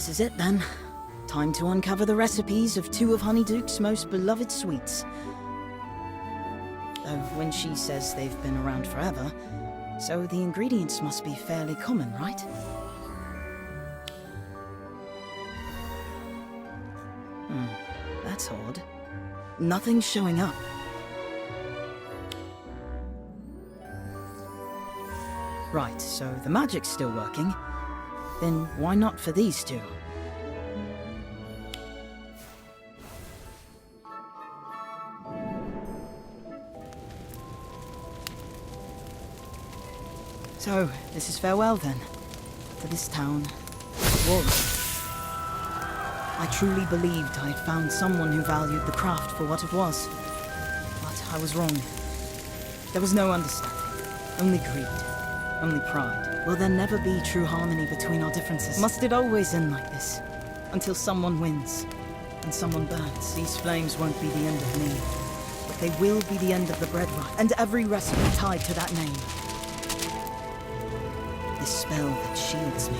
This is it then. Time to uncover the recipes of two of Honeyduke's most beloved sweets. Though when she says they've been around forever, so the ingredients must be fairly common, right? That's odd. Nothing's showing up. Right, so the magic's still working. Then why not for these two? So, this is farewell then, to this town, Warwick. I truly believed I had found someone who valued the craft for what it was. But I was wrong. There was no understanding, only greed, only pride. Will there never be true harmony between our differences? Must it always end like this? Until someone wins, and someone burns. These flames won't be the end of me, but they will be the end of the bread rite, and every recipe tied to that name. This spell that shields me,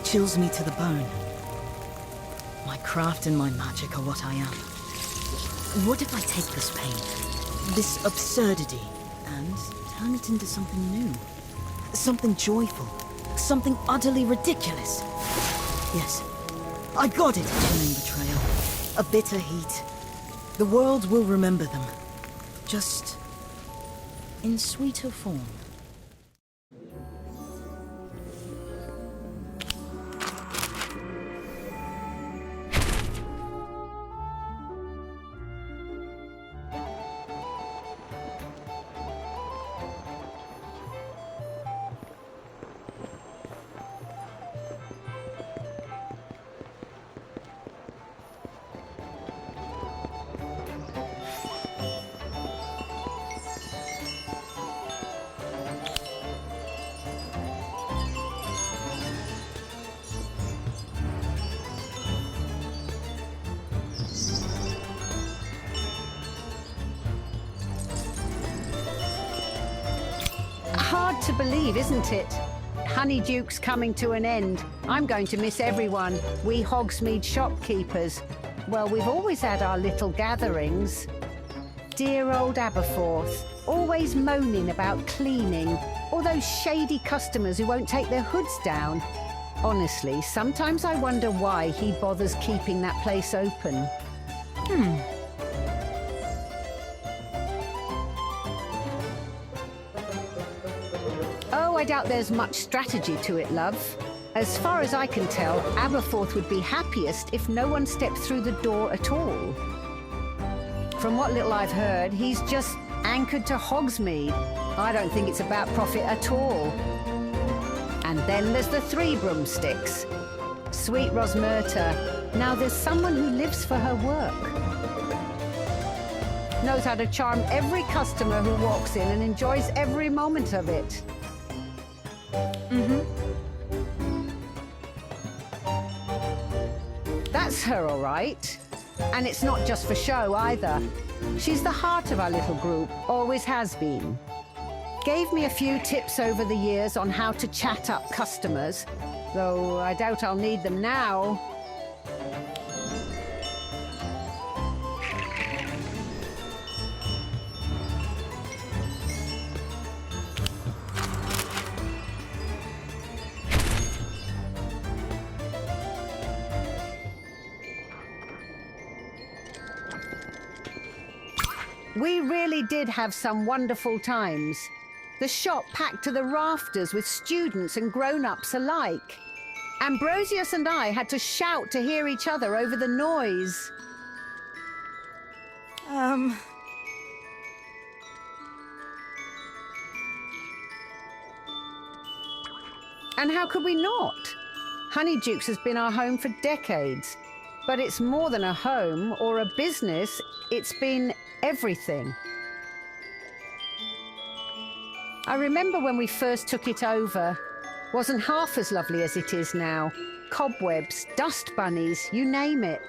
chills me to the bone. My craft and my magic are what I am. What if I take this pain, this absurdity, and turn it into something new? Something joyful, something utterly ridiculous. Yes, I got it. Killing betrayal, a bitter heat. The world will remember them, just in sweeter form. Hard to believe, isn't it? Honeyduke's coming to an end. I'm going to miss everyone, we Hogsmeade shopkeepers. Well, we've always had our little gatherings. Dear old Aberforth, always moaning about cleaning, or those shady customers who won't take their hoods down. Honestly, sometimes I wonder why he bothers keeping that place open. Oh, I doubt there's much strategy to it, love. As far as I can tell, Aberforth would be happiest if no one stepped through the door at all. From what little I've heard, he's just anchored to Hogsmeade. I don't think it's about profit at all. And then there's the three broomsticks. Sweet Rosmerta. Now there's someone who lives for her work. Knows how to charm every customer who walks in and enjoys every moment of it. That's her, all right. And it's not just for show, either. She's the heart of our little group, always has been. Gave me a few tips over the years on how to chat up customers, though I doubt I'll need them now. We really did have some wonderful times. The shop packed to the rafters with students and grown-ups alike. Ambrosius and I had to shout to hear each other over the noise. And how could we not? Honeyduke's has been our home for decades. But it's more than a home or a business, it's been everything. I remember when we first took it over. Wasn't half as lovely as it is now. Cobwebs, dust bunnies, you name it.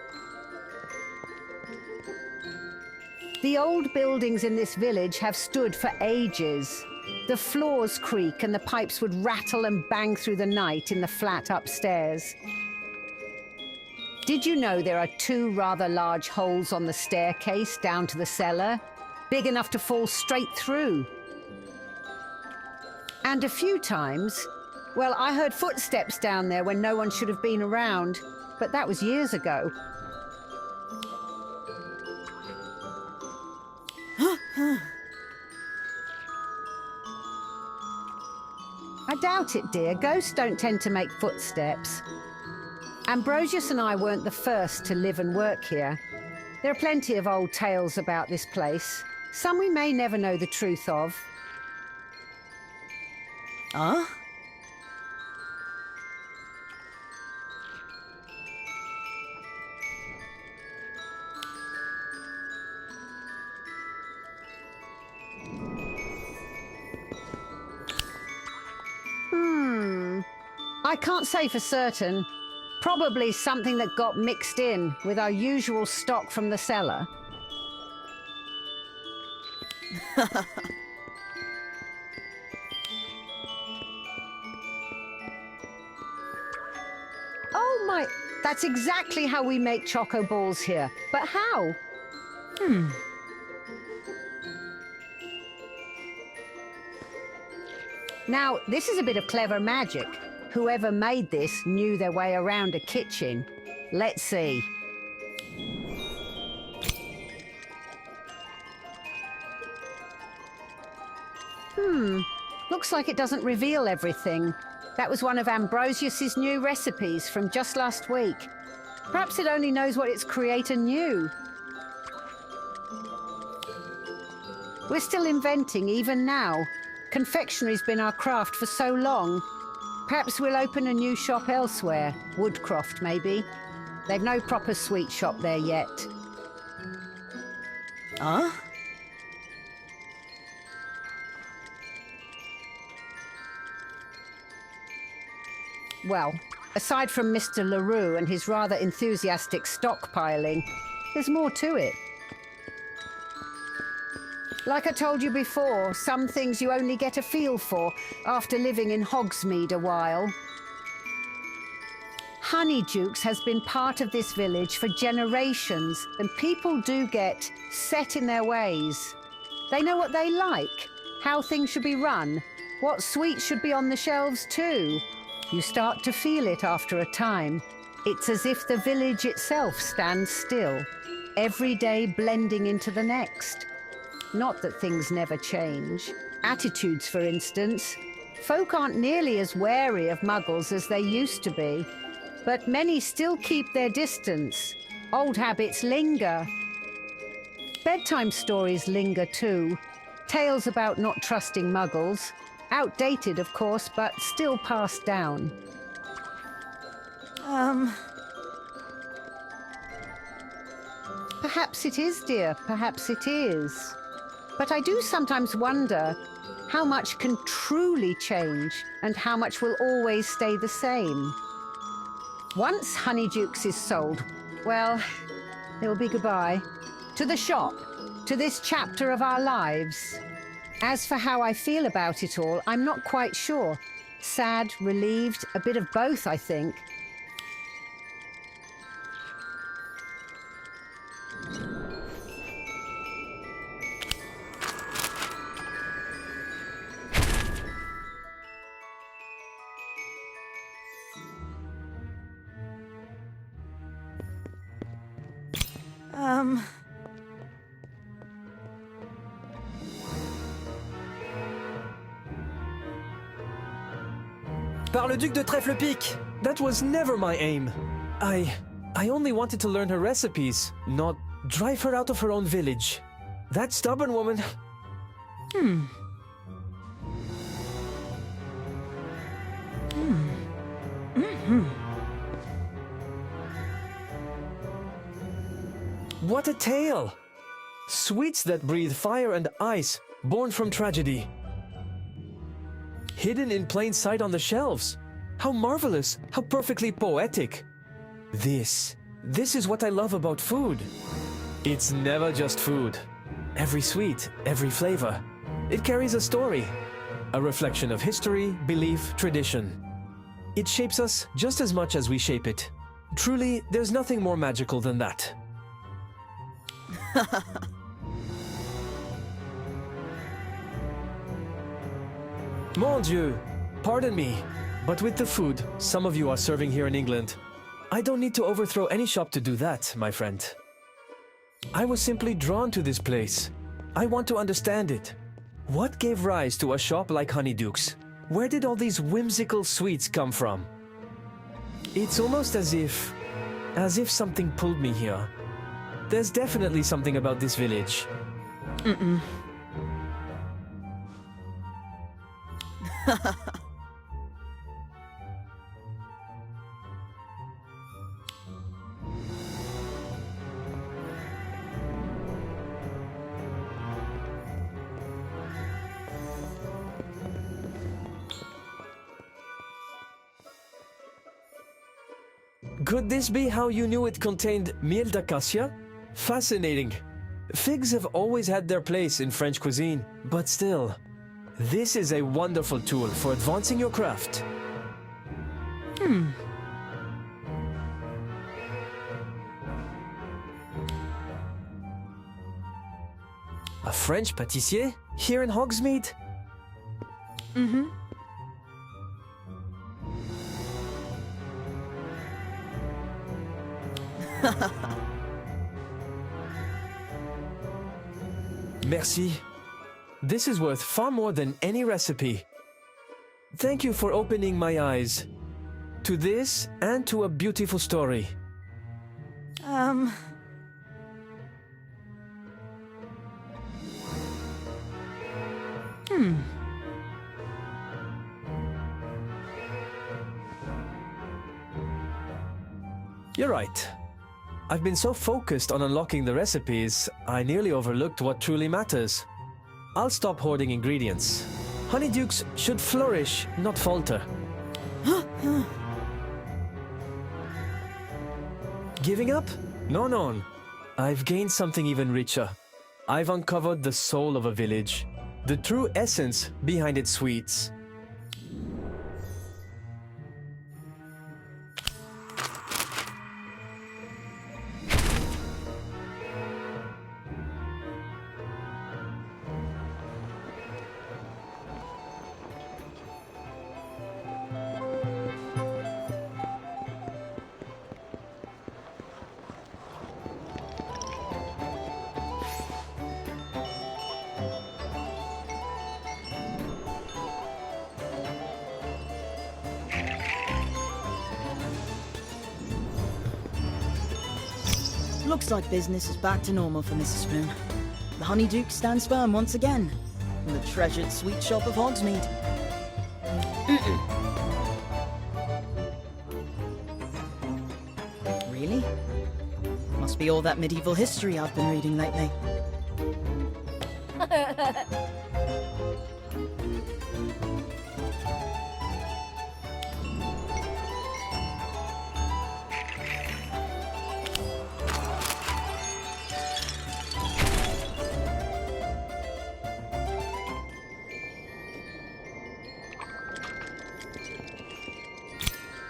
The old buildings in this village have stood for ages. The floors creak and the pipes would rattle and bang through the night in the flat upstairs. Did you know there are 2 rather large holes on the staircase down to the cellar? Big enough to fall straight through. And a few times, well, I heard footsteps down there when no one should have been around, but that was years ago. I doubt it, dear. Ghosts don't tend to make footsteps. Ambrosius and I weren't the first to live and work here. There are plenty of old tales about this place. Some we may never know the truth of. Huh? I can't say for certain. Probably something that got mixed in with our usual stock from the cellar. Oh my, that's exactly how we make choco balls here. But how? Now, this is a bit of clever magic. Whoever made this knew their way around a kitchen. Let's see. Looks like it doesn't reveal everything. That was one of Ambrosius's new recipes from just last week. Perhaps it only knows what its creator knew. We're still inventing even now. Confectionery's been our craft for so long. Perhaps we'll open a new shop elsewhere. Woodcroft, maybe. They've no proper sweet shop there yet. Huh? Well, aside from Mr. LaRue and his rather enthusiastic stockpiling, there's more to it. Like I told you before, some things you only get a feel for after living in Hogsmeade a while. Honeydukes has been part of this village for generations, and people do get set in their ways. They know what they like, how things should be run, what sweets should be on the shelves too. You start to feel it after a time. It's as if the village itself stands still, every day blending into the next. Not that things never change. Attitudes, for instance. Folk aren't nearly as wary of muggles as they used to be, but many still keep their distance. Old habits linger. Bedtime stories linger too. Tales about not trusting muggles. Outdated, of course, but still passed down. Perhaps it is, dear. Perhaps it is. But I do sometimes wonder how much can truly change and how much will always stay the same. Once Honeydukes is sold, well, it will be goodbye. To the shop, to this chapter of our lives. As for how I feel about it all, I'm not quite sure. Sad, relieved, a bit of both, I think. Par le Duc de Trèfle-Pique! That was never my aim. I only wanted to learn her recipes, not drive her out of her own village. That stubborn woman... What a tale! Sweets that breathe fire and ice, born from tragedy. Hidden in plain sight on the shelves. How marvelous, how perfectly poetic. This is what I love about food. It's never just food. Every sweet, every flavor. It carries a story, a reflection of history, belief, tradition. It shapes us just as much as we shape it. Truly, there's nothing more magical than that. Mon Dieu, pardon me, but with the food some of you are serving here in England, I don't need to overthrow any shop to do that, my friend. I was simply drawn to this place. I want to understand it. What gave rise to a shop like Honeyduke's? Where did all these whimsical sweets come from? It's almost as if something pulled me here. There's definitely something about this village. Could this be how you knew it contained miel d'acacia? Fascinating. Figs have always had their place in French cuisine, but still, this is a wonderful tool for advancing your craft. A French pâtissier here in Hogsmeade? Merci. This is worth far more than any recipe. Thank you for opening my eyes to this and to a beautiful story. You're right. I've been so focused on unlocking the recipes, I nearly overlooked what truly matters. I'll stop hoarding ingredients. Honeydukes should flourish, not falter. Giving up? No. I've gained something even richer. I've uncovered the soul of a village, the true essence behind its sweets. Looks like business is back to normal for Mrs. Flume. The Honeyduke stands firm once again. The treasured sweet shop of Hogsmeade. Really? Must be all that medieval history I've been reading lately.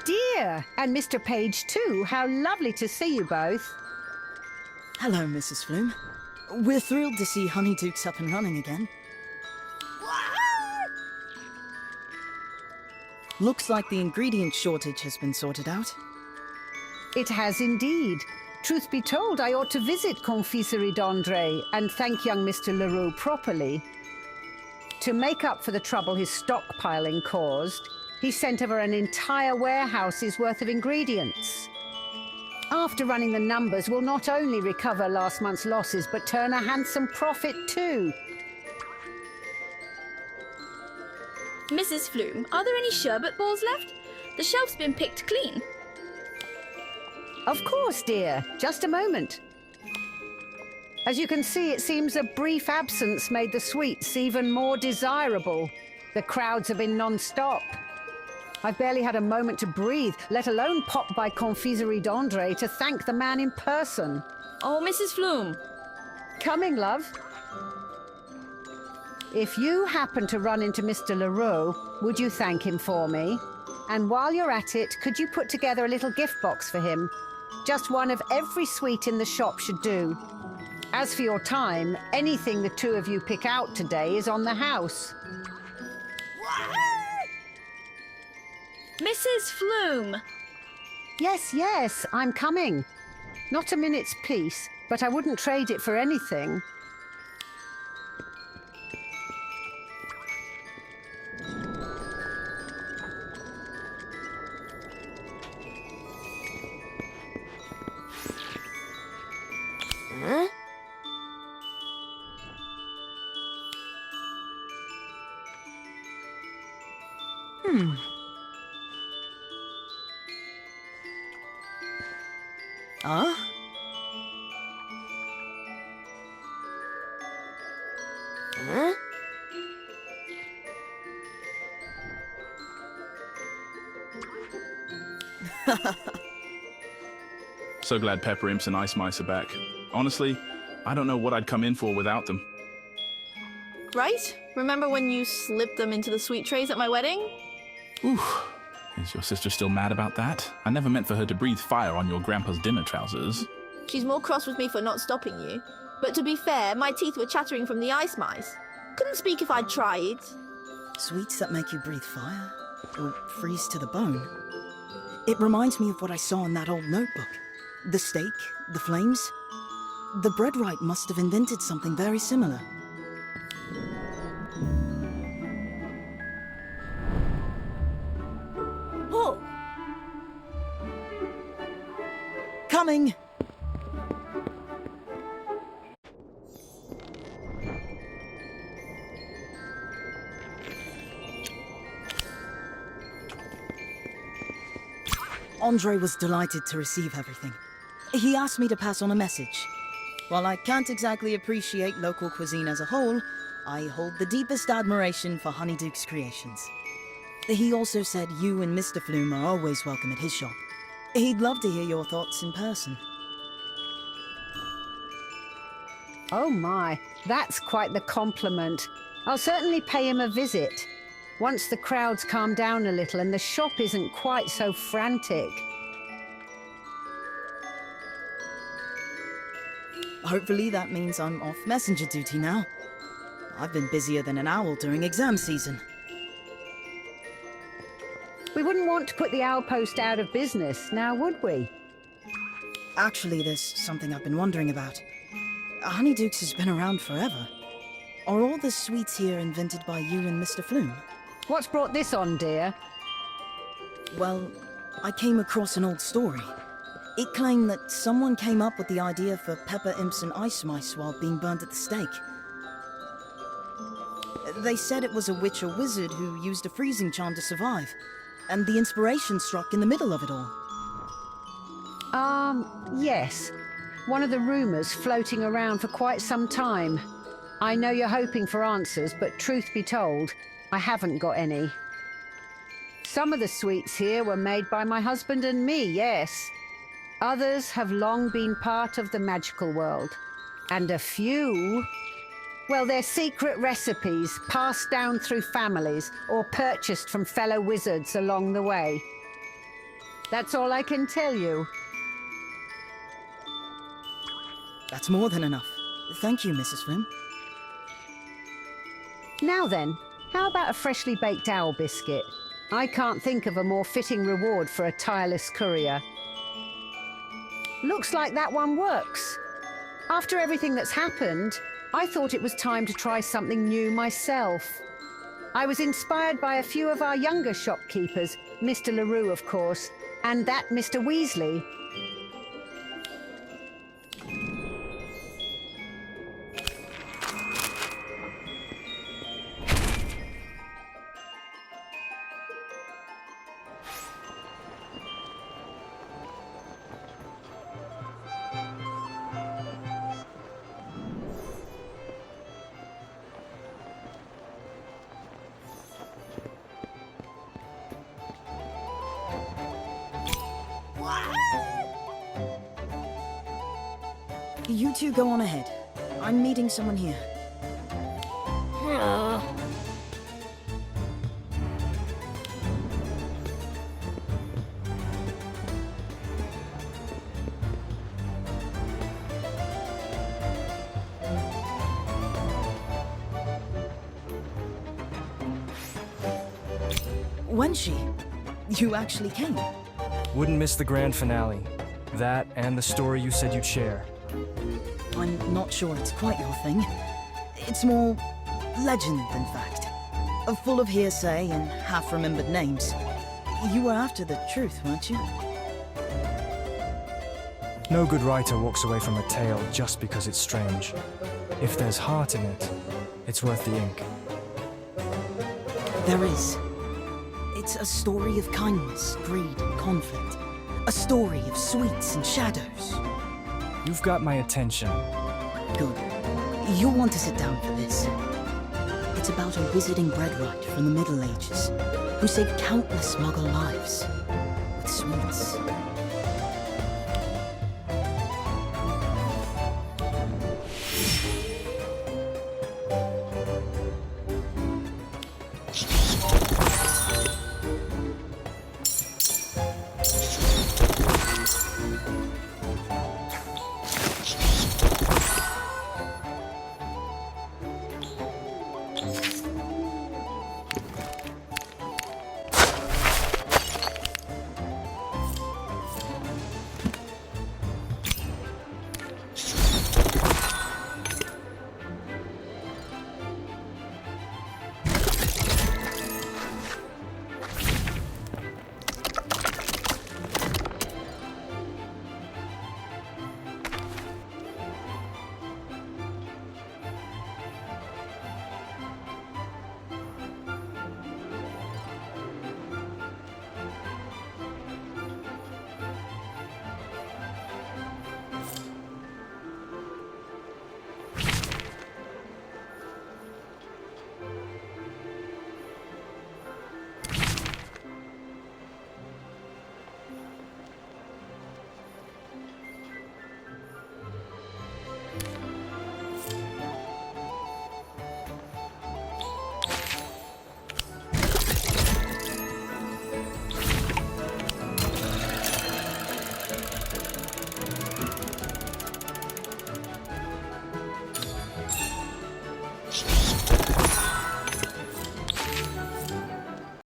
Dear, and Mr. Page too. How lovely to see you both. Hello, Mrs. Flume. We're thrilled to see Honeydukes up and running again. Looks like the ingredient shortage has been sorted out. It has indeed. Truth be told, I ought to visit Confiserie d'André and thank young Mr. Leroux properly. To make up for the trouble his stockpiling caused, he sent over an entire warehouse's worth of ingredients. After running the numbers, we'll not only recover last month's losses, but turn a handsome profit too. Mrs. Flume, are there any sherbet balls left? The shelf's been picked clean. Of course, dear. Just a moment. As you can see, it seems a brief absence made the sweets even more desirable. The crowds have been non-stop. I've barely had a moment to breathe, let alone pop by Confiserie d'André to thank the man in person. Oh, Mrs. Flume. Coming, love. If you happen to run into Mr. Leroux, would you thank him for me? And while you're at it, could you put together a little gift box for him? Just one of every sweet in the shop should do. As for your time, anything the two of you pick out today is on the house. Mrs. Flume! Yes, yes, I'm coming. Not a minute's peace, but I wouldn't trade it for anything. Huh? So glad Pepper Imps and Ice Mice are back. Honestly, I don't know what I'd come in for without them. Right? Remember when you slipped them into the sweet trays at my wedding? Ooh. Is your sister still mad about that? I never meant for her to breathe fire on your grandpa's dinner trousers. She's more cross with me for not stopping you. But to be fair, my teeth were chattering from the ice mice. Couldn't speak if I'd tried. Sweets that make you breathe fire? Or freeze to the bone? It reminds me of what I saw in that old notebook. The steak, the flames. The breadwright must have invented something very similar. Oh! Coming! Andre was delighted to receive everything. He asked me to pass on a message. While I can't exactly appreciate local cuisine as a whole, I hold the deepest admiration for Honeyduke's creations. He also said you and Mr. Flume are always welcome at his shop. He'd love to hear your thoughts in person. Oh my, that's quite the compliment. I'll certainly pay him a visit. Once the crowds calm down a little and the shop isn't quite so frantic. Hopefully that means I'm off messenger duty now. I've been busier than an owl during exam season. We wouldn't want to put the Owlpost out of business, now would we? Actually, there's something I've been wondering about. Honeyduke's has been around forever. Are all the sweets here invented by you and Mr. Flume? What's brought this on, dear? Well, I came across an old story. It claimed that someone came up with the idea for pepper imps and ice mice while being burned at the stake. They said it was a witch or wizard who used a freezing charm to survive, and the inspiration struck in the middle of it all. Yes. One of the rumors floating around for quite some time. I know you're hoping for answers, but truth be told, I haven't got any. Some of the sweets here were made by my husband and me, yes. Others have long been part of the magical world. And a few, well, they're secret recipes passed down through families or purchased from fellow wizards along the way. That's all I can tell you. That's more than enough. Thank you, Mrs. Flume. Now then, how about a freshly baked owl biscuit? I can't think of a more fitting reward for a tireless courier. Looks like that one works. After everything that's happened, I thought it was time to try something new myself. I was inspired by a few of our younger shopkeepers, Mr. LaRue, of course, and that Mr. Weasley. You two go on ahead. I'm meeting someone here. When she? You actually came? Wouldn't miss the grand finale. That and the story you said you'd share. I'm not sure it's quite your thing. It's more legend than fact. Full of hearsay and half-remembered names. You were after the truth, weren't you? No good writer walks away from a tale just because it's strange. If there's heart in it, it's worth the ink. There is. It's a story of kindness, greed, and conflict. A story of sweets and shadows. You've got my attention. Good. You'll want to sit down for this. It's about a wizarding breadwright from the Middle Ages who saved countless Muggle lives with sweets.